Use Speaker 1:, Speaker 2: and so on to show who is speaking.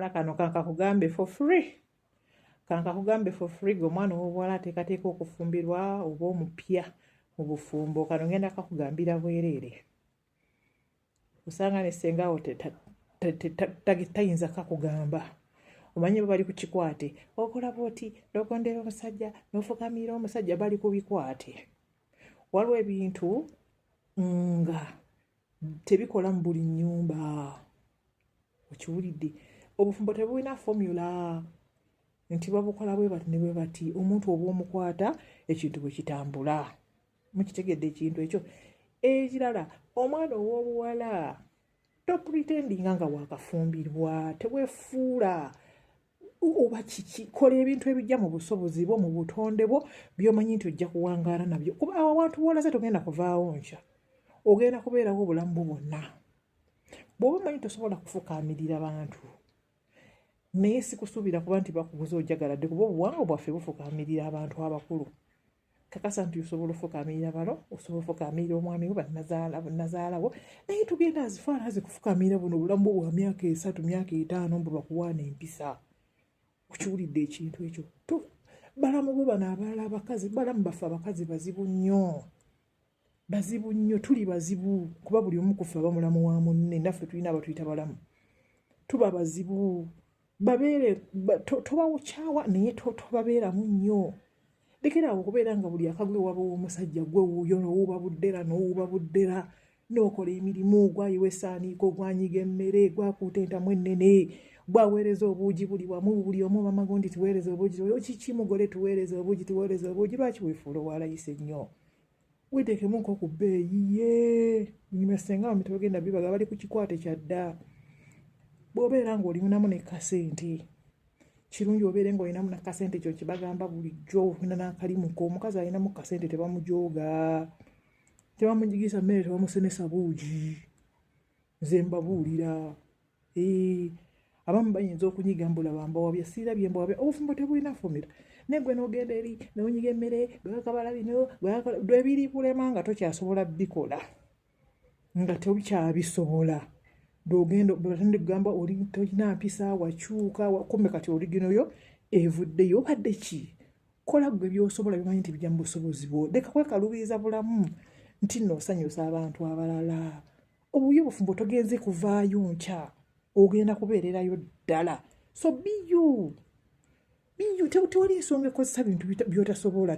Speaker 1: mwana kano kankakugambe for free. Kankakugambe for free g'omwana ow'obuwala ateekateeka okufumbirwa oba omupya mu bufumbo. Kano ngenda kakugambira bwereere. Osanga ne ssengawo tayinza kakugamba. Omanyi bwe bali ku kikwate. Okola bw'oti, n'okondera omusajja, n'ofukamira omusajja bali ku bikwate. Waliwo ebintu nga tebikola mu buli nnyumba. Okiwulidde? Obufumbo tebulina formula nti babukola bwe bati ne bwe bati. Omuntu oba omukwata ekintu bwe kitambula. Mukitegedde ekintu ekyo. Ekirala, omwana ow'obuwala topretendinga nga waakafumbirwa. Teweefuula oba kiki. Kola ebintu ebijja mu busobozi bwo, mu butonde bwo, by'omanyi nti ojja kuwangaala nabyo. Kuba awo abantu b'olaze togenda kuvaawo nkya. Ogenda kubeerawo obulamu bwo bwonna. Bw'oba omanyi tosobola kufukaamirira bantu. Naye sikusuubira kuba nti bakuguza ojagaladde, kuba obuwangwa bwaffe bufukaamirira abantu abakulu. Kakasa nti osobola ofukaamirira balo, osobola ofukaamirira omwami wo bannazaalawo, naye tugenda azifaala azikufukaamirira buno obulamu bwo bwa myaka 3, myaka 5 mbu bakuwaana empisa. Okiwulidde ekintu ekyo? Balamu bo bano abalala abakazi, balamu baffe abakazi bazibu nnyo. Bazibu nnyo, tuli bazibu kuba buli omu kuffe aba mulamu wa munne. Naffe tulina abatuyita balamu. Tuba bazibu. Babeere tobawukyawa naye tobabeeramu nnyo. Lekera okubeera nga buli akagule waba w'omusajja gwe wuuyo n'owuuba buddera n'owuuba buddera n'okola emirimu, gwayiwa essaaniiko, gwanyiga emmere, gwakuuta entamu ennene, gwaweereza obuugi buli wamu, buli omu bamagundi tuweereza obuugi. Kiki mugole tuweereza obuugi, tuweereza obuugi. Lwaki weefuula owalayise nnyo? Weeteekemu nko ku bbeeyi ye. Nyuma senga mitwe genda bibaga bali ku kikwate kya dda. Bw'obeera ng'olinamu ne kasente, kirungi obeere ng'olinamu na kasente kyo kibagamba bulijjo. Olina n'akalimu ko. Omukazi alinamu kasente tebamujooga. Tebamujigisa mmere, tebamusenesa buugi. Nze mbabuulira. Abamu bayinza okunyiga mbulaba mbawabya, siirabye mbawabya. Obufumbo tebulina formula. Ne gwe n'ogenda eri n'onyiga emmere, gwakabala bino, lwe biri kulema nga tokyasobola bikola. Nga tokyabisobola. Bw'ogenda batende kugamba oli tolina mpisa, wakyuka, kumbe kati oliginoyo evuddeyo. Obadde ki? Kola gwe by'osobola bimanyi nti bijja mu busobozi bwo. Leka kwekaluubiriza bulamu nti nno osanyusa abantu abalala. Obuye obufumbo togenze kuvaayo nkya. Ogenda kubeererayo ddala. So be you. Tewali nsonga ekozesa bintu by'otasobola.